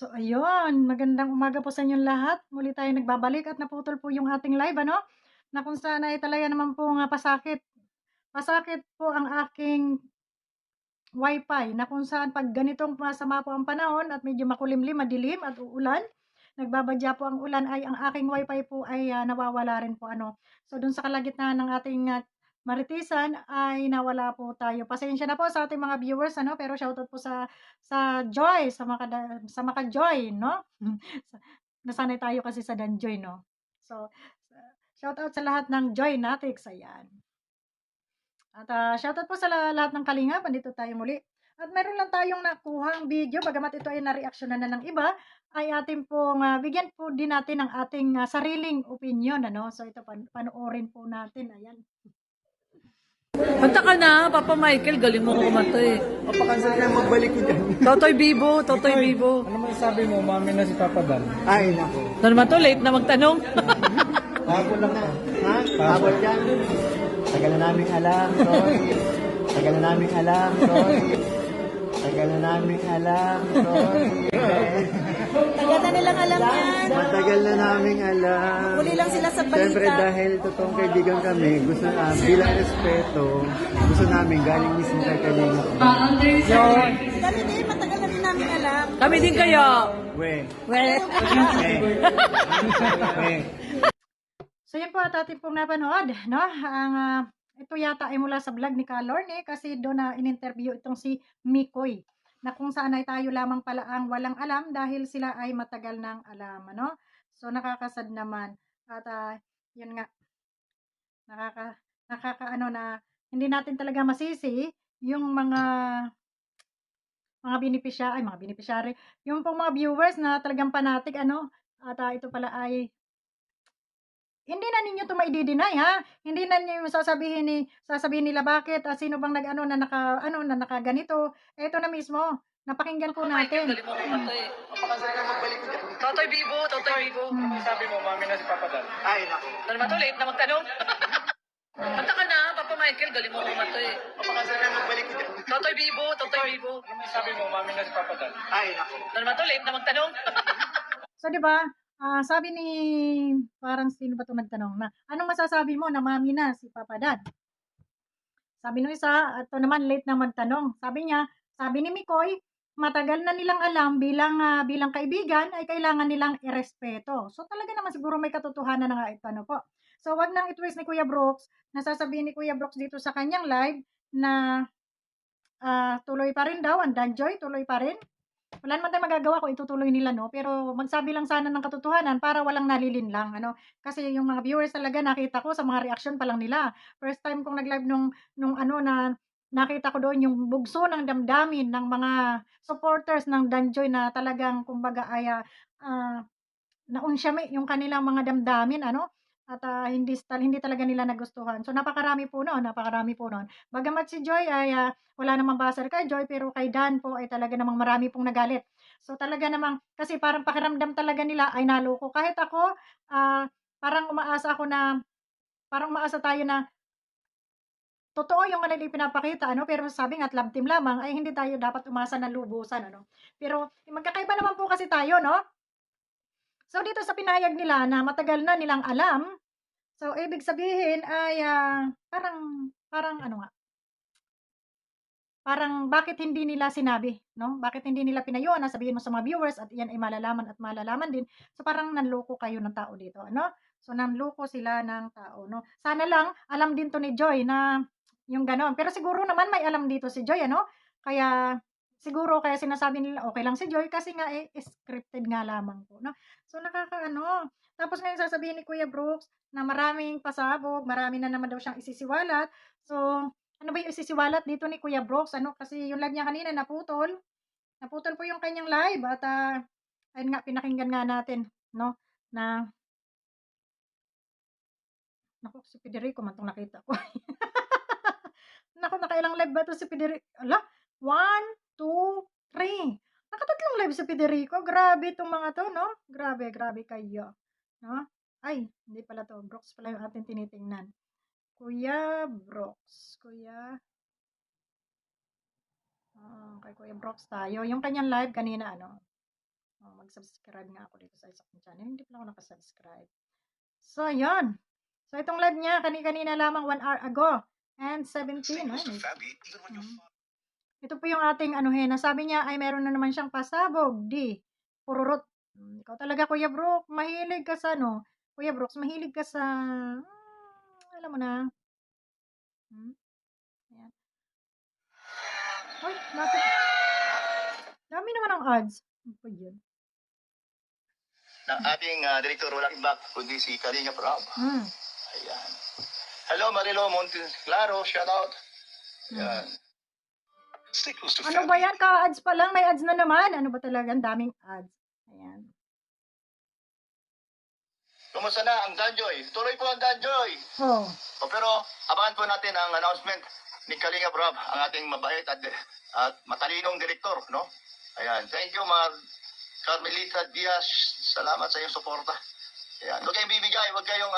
So ayun, magandang umaga po sa inyong lahat. Muli tayong nagbabalik at naputol po yung ating live ano, na kung saan ay talaga naman po nga pasakit. Pasakit po ang aking Wi-Fi na kung saan 'pag ganitong masama po ang panahon at medyo makulimlim, madilim at uulan, nagbabadya po ang ulan ay ang aking Wi-Fi po ay, nawawala rin po ano. So dun sa kalagitnaan ng ating, maritisan ay nawala po tayo. Pasensya na po sa ating mga viewers ano, pero shoutout po sa Joy, sa Maka-Joy 'no. Sa nasanay tayo kasi sa Danjoy 'no. So, shoutout sa lahat ng Joy Natics, ayan. At, shoutout po sa lahat ng kalingap, andito tayo muli. At meron lang tayong nakuhang video, bagamat ito ay nareaksyonan na ng iba, ay atin pong, bigyan po din natin ng ating, sariling opinyon ano. So ito panoorin po natin, ayan. Kanta ka na, Papa Michael, galing mo kumanta eh. Papakansel ka magbalik ko dyan. Totoy Bibo, Totoy Bibo. Ano masasabi mo, mami na si Papa Dan? Ay, nako. Ano naman to, late na magtanong. Habol lang na. Ha? Habol yan. Tagal na naming alam, sorry. Tagal na naming alam, sorry. Tagal na naming alam, sorry. Tagal na nilang alam yan. Matagal na naming alam. Huli lang sila sa balita. Siyempre dahil totoong kaibigan kami, gusto bilang respeto, gusto namin galing mismo kay Kalinga. Yun. Kami din, matagal na rin namin alam. Kami din kaya. We. Well, We. So yan po at atin pong napanood, no? Ito yata ay mula sa vlog ni Kalorne kasi doon na in-interview itong si Mikoy na kung saan ay tayo lamang pala ang walang alam dahil sila ay matagal nang alam, ano? So nakakasad naman at yun nga nakakaano na hindi natin talaga masisi yung mga beneficiary, yung pong mga viewers na talagang fanatic ano at ito pala ay hindi na ninyo 'to maide-deny ha, hindi na ninyo sasabihin nila bakit, sino bang nag-ano na naka-ano, na nakaganito, eto na mismo, napakinggan po natin. galing mo kumanta eh. Papakansel ka magbalik ko dyan. Totoy Bibo, Totoy Bibo. Ano masasabi mo, mami na si Papa Dan? Ay, nako. Ano naman to, late na magtanong. Kanta ka na, Papa Michael, galing mo kumanta eh. Papakansel ka magbalik ko dyan. Totoy Bibo, Totoy Bibo. Ano masasabi mo, mami na si Papa Dan? Ay, nako. Ano naman to, late na magtanong. So 'di ba, sabi ni parang sino ba 'tong nagtanong na, "Anong masasabi mo na mami na si Papa Dad?" Sabi nung isa, ito naman late na magtanong, sabi ni Mikoy, matagal na nilang alam bilang kaibigan ay kailangan nilang irespeto. So talaga naman siguro may katotohanan na nga ito ano po. So wag nang i-twist ni Kuya Brooks, nasasabihin ni Kuya Brooks dito sa kanyang live na, tuloy pa rin daw ang Danjoy, tuloy pa rin. Wala naman tayong magagawa kung itutuloy nila 'no, pero magsabi lang sana ng katotohanan para walang nalilinlang ano. Kasi yung mga viewers talaga nakita ko sa mga reaksyon pa lang nila. First time kong nag-live nung ano na nakita ko doon yung bugso ng damdamin ng mga supporters ng Danjoy na talagang kumbaga ay, naunsyami yung kanilang mga damdamin ano, at, hindi talaga nila nagustuhan. So napakarami po no'n, napakarami po no'n. Bagamat si Joy ay, wala namang buzzer kay Joy, pero kay Dan po ay talaga namang marami pong nagalit. So talaga namang kasi parang pakiramdam talaga nila ay naloko. Kahit ako, ah, parang umaasa tayo na totoo yung kanilang ipinapakita ano, pero sabi nga't love team lamang ay hindi tayo dapat umasa ng lubusan ano. Pero magkakaiba naman po kasi tayo 'no? So, dito sa pinahayag nila na matagal na nilang alam, so ibig sabihin ay, parang parang ano nga, parang bakit hindi nila sinabi, 'no? Bakit hindi nila pinayuhan na sabihin mo sa mga viewers at iyan ay malalaman at malalaman din. So, parang nanloko kayo ng tao dito, ano? So, nanloko sila ng tao, 'no? Sana lang alam din 'to ni Joy na yung gano'n. Pero siguro naman may alam dito si Joy, ano? Kaya siguro kaya sinasabi nila okey lang si Joy kasi nga, scripted nga lamang po, 'no? So, nakakaano. Tapos ngayon sasabihin ni Kuya Brooks na maraming pasabog, marami na naman daw siyang isisiwalat. So, ano ba yung isisiwalat dito ni Kuya Brooks ano, kasi yung live niya kanina naputol. Naputol po yung kanyang live at, ayun nga pinakinggan nga natin 'no, na naku si Federico man 'tong nakita ko. Naku nakailang live ba 'to si hala, 1, 2, 3. Nakatatlong live si Federico, grabe 'tong mga 'to 'no, grabe, grabe kayo, 'no. Ay hindi pala 'to, Brooks pala yung ating tinitingnan. Kuya Brooks, kay Kuya Brooks tayo. Yung kanyang live kanina ano, mag-subscribe nga ako dito sa isa kong channel. Hindi pa ako nakasubscribe. So, yun. So, itong live niya, kanina lamang 1 hour ago. And 17. Ay, ito po yung ating anuhin. Sabi niya ay meron na naman siyang pasabog. Pururot. Ikaw talaga, Kuya Brooks. Mahilig ka sa ano? Kuya Brooks, mahilig ka sa... alam mo na. Ayan. Uy, bakit? Dami naman ang ads. Ano po yun? Ng ating director, walang iba, kundi si Kalinga Prab. Ayan. Hello, Marilo Monteclaro, shout out. Ayan. Ano ba yan? Ka-ads pa lang, may ads na naman. Ano ba talaga? Ang daming ads. Ayan. Kumusta na ang Danjoy? Tuloy po ang Danjoy. Oh. Pero abangan po natin ang announcement ni Kalinga Prab, ang ating mabait at matalinong director, no? Ayan. Thank you, Carmelita Diaz. Salamat sa iyong suporta. Ayan. Huwag kayong bibigay, huwag kayong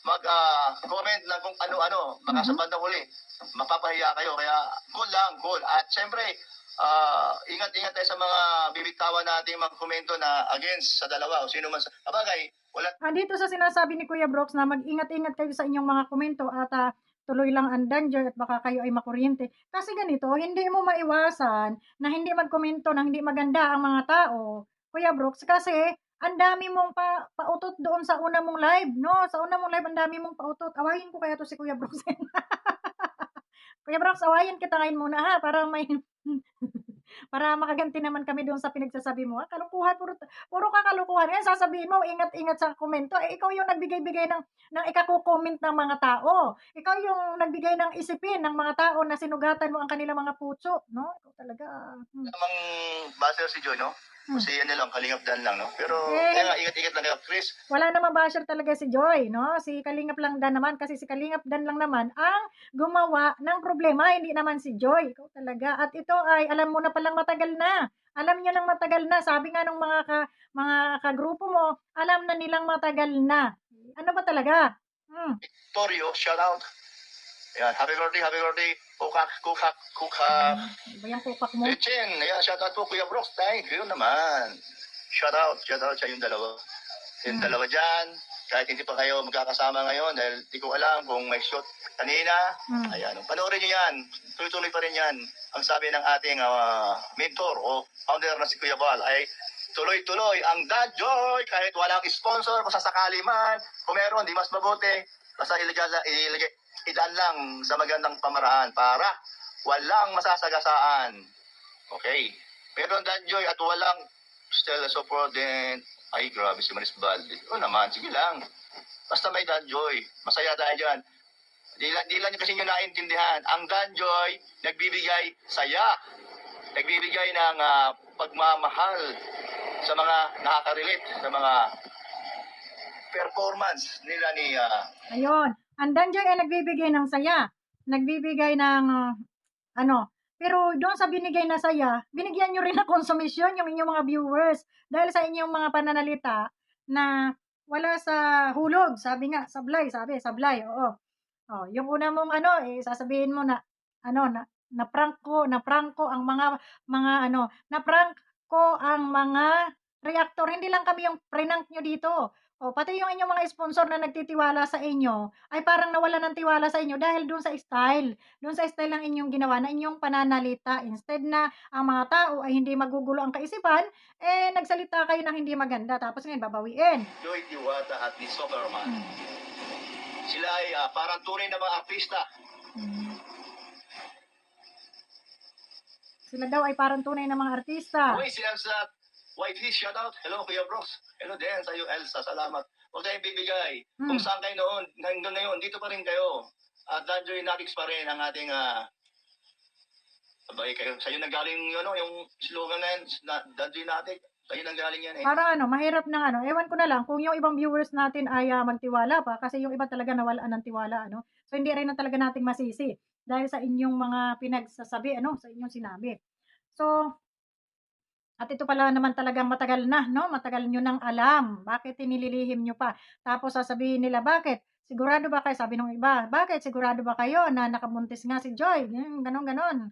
mag-comment na kung ano-ano. Baka sa bandang huli, mapapahiya kayo. Kaya cool lang, cool. At syempre, ingat-ingat tayo sa mga bibitawan nating mag-komento na against sa dalawa o sino man. Abagay, wala. Dito sa sinasabi ni Kuya Brooks na mag-ingat-ingat kayo sa inyong mga komento at tuloy lang ang danger at baka kayo ay makuryente. Kasi ganito, hindi mo maiwasan na hindi magkomento na hindi maganda ang mga tao, Kuya Brooks, kasi ang dami mong pautot doon sa una mong live, no? Sa una mong live, ang dami mong pautot. Awayin ko kaya to si Kuya Brooks. Kuya Brooks, awayin kita ngayon muna ha, para may... para makaganti naman kami doon sa pinagsasabi mo. Kalukuhan, puro kakalukuhan. Ngayon sasabihin mo, ingat-ingat sa komento. Ikaw yung nagbigay-bigay ng ikakukomment ng mga tao. Ikaw yung nagbigay ng isipin ng mga tao na sinugatan mo ang kanilang mga puso. No? Ikaw talaga. Namang baser si Joy, no? Kasi yan lang, Kalingap Dan lang, no? Pero kaya nga, ingat-ingat lang kayo, Chris. Wala namang basher talaga si Joy, no? Si Kalingap lang Dan naman, kasi si Kalingap Dan lang naman ang gumawa ng problema, hindi naman si Joy. Ikaw talaga. At ito ay, alam mo na palang matagal na. Alam niyo nang matagal na. Sabi nga ng mga kagrupo mo, alam na nilang matagal na. Ano ba talaga? Victorio, shout out. Ayan, happy birthday. Kukak. Iba yung kukak mo. Chen, ayan, shout out po, Kuya Brooks. Thank you naman. Shout out sa yung dalawa. Yung dalawa dyan, kahit hindi pa kayo magkakasama ngayon, dahil di ko alam kung may shoot kanina. Ayan, panoorin nyo yan. Tuloy-tuloy pa rin yan. Ang sabi ng ating mentor o founder na si Kuya Bal ay tuloy-tuloy ang Dad Joy kahit walang sponsor kung sasakali man. Kung meron, di mas mabuti. Basta idaan lang sa magandang pamaraan para walang masasagasaan. Okay. Meron Dan Joy at walang Stella support din. Ay, grabe si Maris Balde. O naman, sige lang. Basta may Dan Joy. Masaya tayo dyan. Di lang kasi nyo naintindihan. Ang Dan Joy, nagbibigay saya. Nagbibigay ng pagmamahal sa mga nakaka-relate, sa mga performance nila ni... Ayun. Ang Danjoy ay nagbibigay ng saya. Nagbibigay ng Pero doon sa binigay na saya, binigyan nyo rin ng konsumisyon yung inyong mga viewers. Dahil sa inyong mga pananalita na wala sa hulog. Sabi nga, sablay. Oo. Oh, yung una mong sasabihin mo na na-prank ko ang mga na-prank ko ang mga reactor. Hindi lang kami yung prank nyo dito. O, pati yung inyong mga sponsor na nagtitiwala sa inyo, ay parang nawala ng tiwala sa inyo dahil doon sa style. Doon sa style ng inyong ginawa, na inyong pananalita. Instead na ang mga tao ay hindi magugulo ang kaisipan, nagsalita kayo ng hindi maganda. Tapos ngayon, babawiin. Joy Diwata at ni Superman. Sila ay parang tunay na mga artista. Sila daw ay parang tunay na mga artista. Uy, si Elsa Whitey, shout out. Hello, Kuya Brooks. Hello din sa iyo, Elsa. Salamat. Huwag tayong bibigay. Kung saan kayo noon, hanggang ngayon, dito pa rin kayo. At Danjoy Natics pa rin ang ating sabay kayo. Sa'yo nanggaling yung slogan na yan, Danjoy Natics. Sa'yo nanggaling yan eh. Parang mahirap ng ewan ko na lang kung yung ibang viewers natin ay magtiwala pa kasi yung iba talaga nawalaan ng tiwala, So hindi rin na talaga nating masisi dahil sa inyong mga pinagsasabi, sa inyong sinabi. So, at ito pala naman talagang matagal na, Matagal nyo nang alam. Bakit inililihim nyo pa? Tapos sasabihin nila, bakit? Sigurado ba kayo? Sabi ng iba, bakit? Sigurado ba kayo na nakabuntis nga si Joy? Ganon.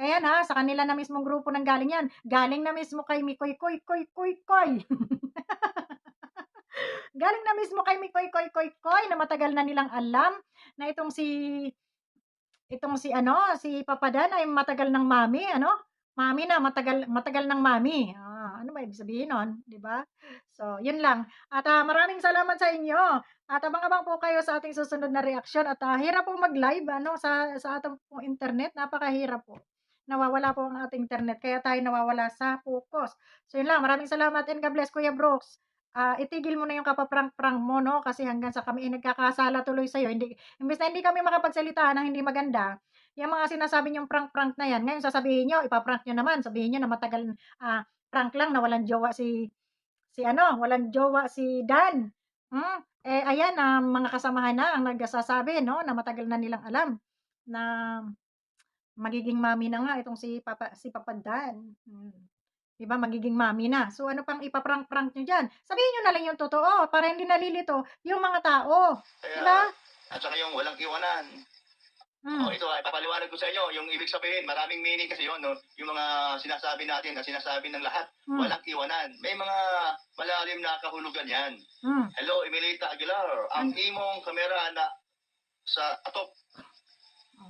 Kaya yan ha, sa kanila na mismong grupo nang galing yan. Galing na mismo kay Mikoy Koy Koy Koy Koy. Galing na mismo kay Mikoy Koy Koy Koy na matagal na nilang alam na itong si ano, si Papa Dan ay matagal ng mami, ano? Mami na, matagal matagal ng mami. Ano ba ibig sabihin nun, 'di ba? So, 'yun lang. At, maraming salamat sa inyo. At abang-abang po kayo sa ating susunod na reaksyon at, hirap po mag-live ano sa ating pong internet, napakahirap po. Nawawala po ang ating internet kaya tayo nawawala sa focus. So, 'yun lang. Maraming salamat and God bless Kuya Brooks. Itigil mo na yung kapaprank-prank mo 'no, kasi hanggang sa kami ay nagkakasala tuloy sa'yo, imbes na hindi kami makapagsalita ng hindi maganda, yang mga sinasabi niyong prank-prank na yan, ngayon sasabihin niyo, ipa-prank niyo naman, sabihin niyo na matagal, prank lang na walang jowa si ano, walang jowa si Dan. Ayan, mga kasamahan na ang nagsasabi 'no, na matagal na nilang alam na magiging mommy na nga itong si Papa Dan. 'Di ba magiging mommy na. So ano pang ipa-prank-prank niyo diyan? Sabihin niyo na lang yung totoo para hindi nalilito yung mga tao, 'di ba? Kaya, at saka yung walang iwanan. Ito, ipapaliwanag ko sa inyo, yung ibig sabihin, maraming meaning kasi yun, no? Yung mga sinasabi natin, at sinasabi ng lahat, walang iwanan. May mga malalim na kahulugan yan. Hello, Emilita Aguilar, ang imong kamera na sa atop.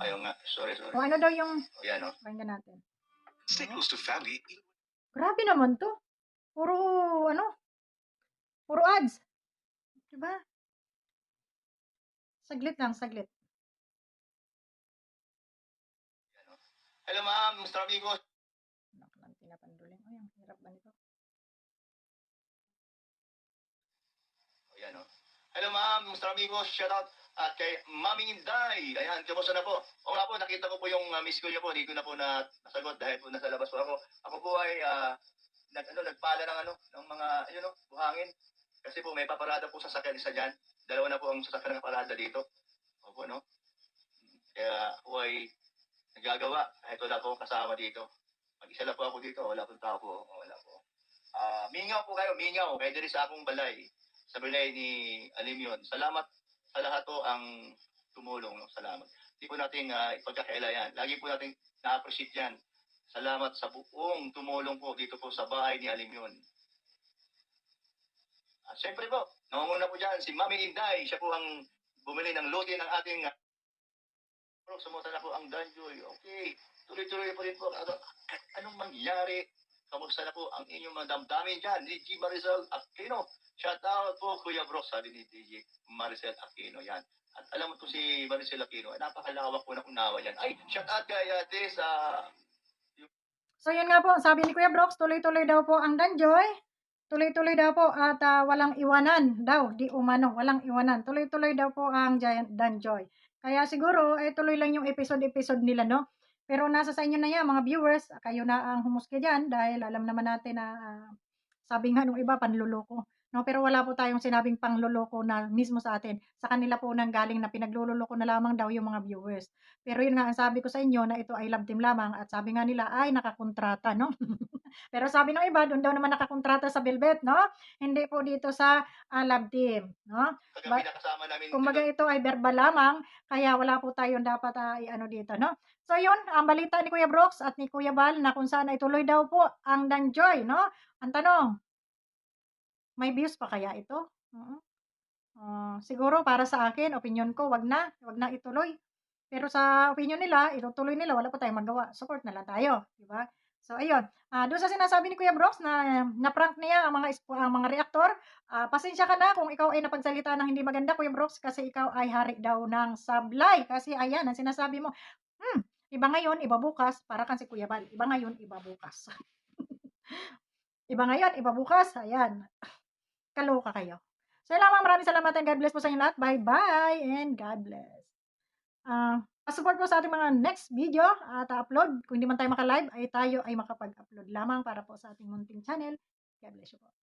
Ayun nga, sorry. O ano daw yung Yan, no? pakinggan natin. Signals to family. Grabe naman 'to. Puro ano, puro ads, 'di ba? Saglit lang, saglit. Hello, ma'am, Mr. Amigos. Naku lang, pinapanduling. Ay, ang hirap ba nito? Ayan, no? Hello, ma'am, Mr. Amigos, shout out at kay Mami Inday. Ayan, kamusta na po? O nga po, nakita ko po yung miss call niyo po. Hindi ko na po nasagot dahil po nasa labas po ako. Ako po ay nagpala ng mga buhangin. Kasi po may paparada po sasakyan isa diyan. Dalawa na po ang sasakyan ng parada dito. Opo, no? Kaya ako ay nagagawa. Kahit wala po akong kasama dito. Mag-isa lang po ako dito. Wala pong tao po. Wala po. Mingaw po kayo. Mingaw. Kaya diri sa akong balay. Sa balay ni Alimyon. Salamat sa lahat po ang tumulong. No? Salamat. Hindi po natin ipagkakaila yan. Lagi po natin na-appreciate yan. Salamat sa buong tumulong po dito po sa bahay ni Alimyon. At syempre po, nangunguna po dyan si Mami Inday. Siya po ang bumili ng lote ng ating sumuta na po ang Danjoy. Okay, tuloy-tuloy po rin po. Anong mangyari? Kamusta na po ang inyong mga damdamin dyan? Ni G. Maricel Aquino. Shout out po, Kuya Brooks, sabi ni DJ Maricel Aquino. Yan. At alam mo po si Maricel Aquino, napakalawak po na unawa yan. Ay, shout out kay ate sa... So yun nga po, sabi ni Kuya Brooks, tuloy-tuloy daw po ang Danjoy. Tuloy-tuloy daw po at walang iwanan daw, di umano, walang iwanan. Tuloy-tuloy daw po ang Danjoy. Kaya siguro, tuloy lang yung episode-episode nila, no? Pero nasa sa inyo na yan, mga viewers, kayo na ang humusga dyan dahil alam naman natin na sabi nga nung iba, panluloko. No, pero wala po tayong sinabing pangloloko na mismo sa atin. Sa kanila po nang galing na pinagluloko na lamang daw yung mga viewers. Pero yun nga ang sabi ko sa inyo na ito ay love team lamang at sabi nga nila ay nakakontrata, no? Pero sabi ng iba, doon daw naman nakakontrata sa Velvet, no? Hindi po dito sa love team, no? Pinakasama namin. Kumbaga ito ay verbal lamang, kaya wala po tayong dapat i-ano dito, no? So yun, ang balita ni Kuya Brooks at ni Kuya Bal na kung saan ay tuloy daw po ang Danjoy, no? Ang tanong, may views pa kaya ito? Siguro para sa akin, opinion ko, wag na ituloy. Pero sa opinion nila, itutuloy nila, wala pa tayong magawa. Support na lang tayo, di ba? So ayun, doon sa sinasabi ni Kuya Brooks na prank niya ang mga reaktor, pasensya ka na kung ikaw ay napagsalita ng hindi maganda, Kuya Brooks, kasi ikaw ay hari daw ng sablay. Kasi ayan, ang sinasabi mo, iba ngayon, iba bukas, para kang si Kuya Bal. Iba ngayon, iba bukas. Iba ngayon, iba bukas, ayan. Kaloka kayo. So, lamang maraming salamat and God bless po sa inyo lahat. Bye-bye and God bless. Support po sa ating mga next video at upload. Kung hindi man tayo maka-live, ay tayo ay makapag-upload lamang para po sa ating munting channel. God bless you po.